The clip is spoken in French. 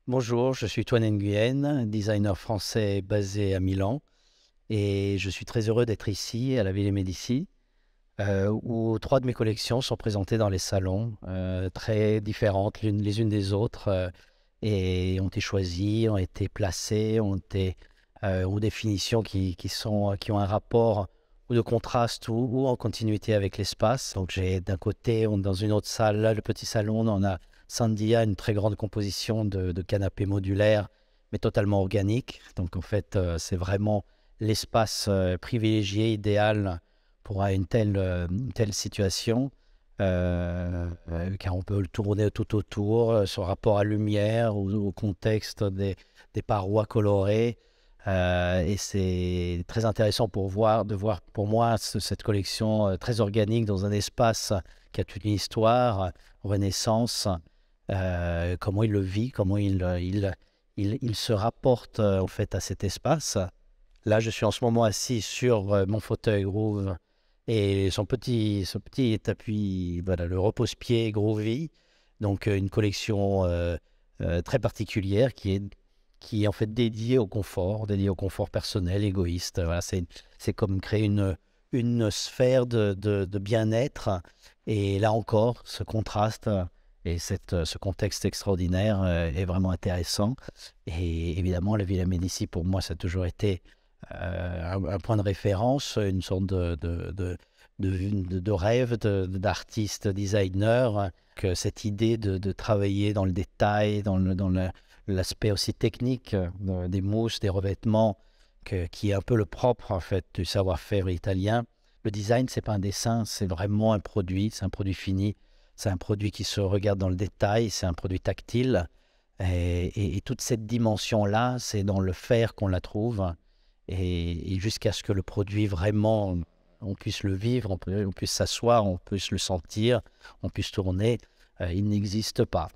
Bonjour, je suis Toine Nguyen, designer français basé à Milan et je suis très heureux d'être ici à la Villa Médicis où trois de mes collections sont présentées dans les salons, très différentes les unes des autres et ont été choisies, ont été placées, ont des finitions qui ont un rapport ou de contraste ou en continuité avec l'espace. Donc j'ai d'un côté, dans une autre salle, là, le petit salon, on a Sandia, une très grande composition de canapés modulaires, mais totalement organiques. Donc en fait, c'est vraiment l'espace privilégié, idéal pour une telle situation, car on peut le tourner tout autour, son rapport à lumière ou au contexte des parois colorées. Et c'est très intéressant de voir pour moi cette collection très organique dans un espace qui a toute une histoire, Renaissance, comment il le vit, il se rapporte en fait à cet espace. Là, je suis en ce moment assis sur mon fauteuil Groove et son petit tapis, voilà, le repose-pied Groovy. Donc, une collection très particulière qui est en fait dédiée au confort personnel, égoïste. Voilà, c'est comme créer une sphère de bien-être. Et là encore, ce contraste et ce contexte extraordinaire est vraiment intéressant. Et évidemment, la Villa Médicis, pour moi, ça a toujours été un point de référence, une sorte de rêve d'artiste, designer, que cette idée de travailler dans le détail, l'aspect aussi technique des mousses, des revêtements, qui est un peu le propre en fait du savoir-faire italien. Le design, c'est pas un dessin, c'est vraiment un produit, c'est un produit fini, c'est un produit qui se regarde dans le détail, c'est un produit tactile. Et toute cette dimension-là, c'est dans le faire qu'on la trouve et jusqu'à ce que le produit vraiment, on puisse le vivre, on puisse s'asseoir, on puisse le sentir, on puisse tourner, il n'existe pas.